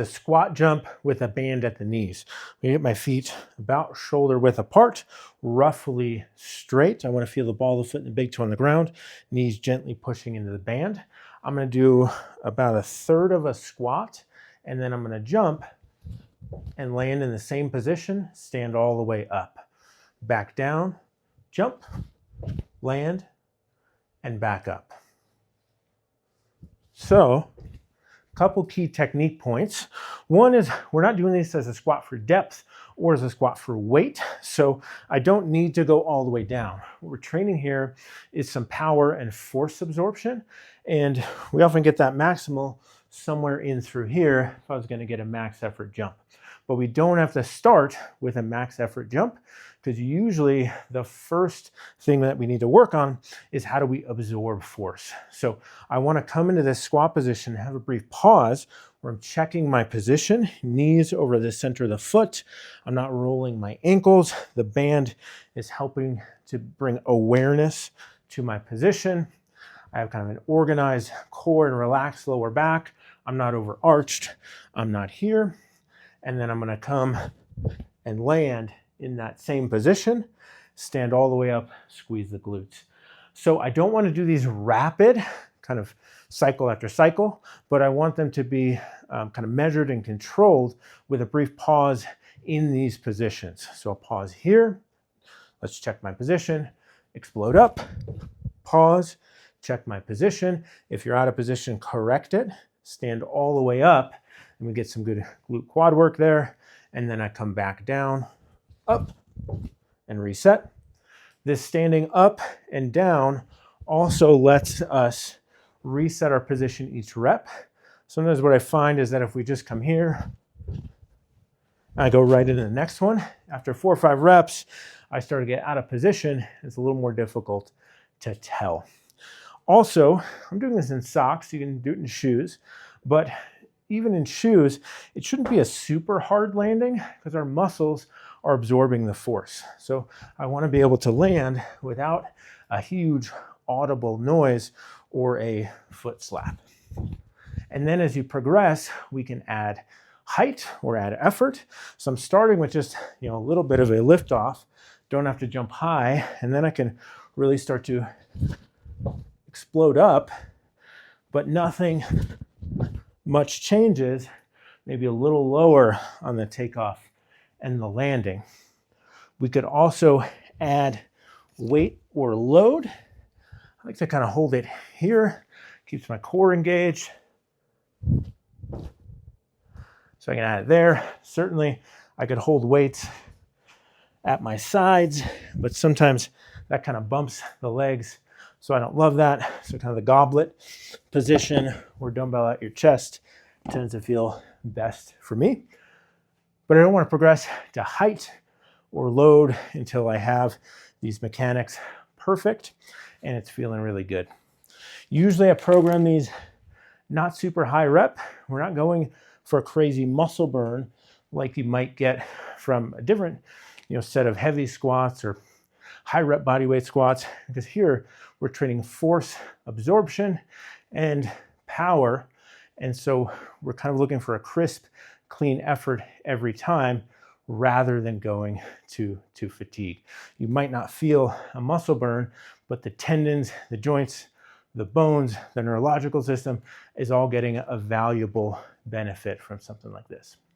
The squat jump with a band at the knees. I get my feet about shoulder width apart, roughly straight. I want to feel the ball of the foot and the big toe on the ground, knees gently pushing into the band. I'm going to do about a third of a squat, and then I'm going to jump and land in the same position, stand all the way up. Back down, jump, land, and back up. So, couple key technique points. One is we're not doing this as a squat for depth or as a squat for weight, so I don't need to go all the way down. What we're training here is some power and force absorption, and we often get that maximal somewhere in through here if I was going to get a max effort jump. But we don't have to start with a max effort jump, because usually the first thing that we need to work on is how do we absorb force. So I want to come into this squat position, have a brief pause where I'm checking my position, knees over the center of the foot. I'm not rolling my ankles. The band is helping to bring awareness to my position. I have kind of an organized core and relaxed lower back. I'm not overarched. I'm not here. And then I'm going to come and land in that same position, stand all the way up, squeeze the glutes. So I don't want to do these rapid, kind of cycle after cycle, but I want them to be kind of measured and controlled with a brief pause in these positions. So I'll pause here. Let's check my position, explode up, pause, check my position. If you're out of position, correct it, stand all the way up, and we get some good glute quad work there. And then I come back down, up, and reset. This standing up and down also lets us reset our position each rep. Sometimes what I find is that if we just come here, I go right into the next one. After 4 or 5 reps, I start to get out of position. It's a little more difficult to tell. Also, I'm doing this in socks. You can do it in shoes, but even in shoes, it shouldn't be a super hard landing because our muscles are absorbing the force. So I want to be able to land without a huge audible noise or a foot slap. And then as you progress, we can add height or add effort. So I'm starting with just a little bit of a lift off, don't have to jump high, and then I can really start to explode up, but nothing much changes, maybe a little lower on the takeoff and the landing. We could also add weight or load. I like to kind of hold it here, keeps my core engaged. So I can add it there. Certainly I could hold weights at my sides, but sometimes that kind of bumps the legs. So I don't love that. So kind of the goblet position or dumbbell at your chest tends to feel best for me. But I don't want to progress to height or load until I have these mechanics perfect and it's feeling really good. Usually I program these not super high rep. We're not going for a crazy muscle burn like you might get from a different set of heavy squats or high rep bodyweight squats, because here we're training force absorption and power. And so we're kind of looking for a crisp, clean effort every time rather than going to fatigue. You might not feel a muscle burn, but the tendons, the joints, the bones, the neurological system is all getting a valuable benefit from something like this.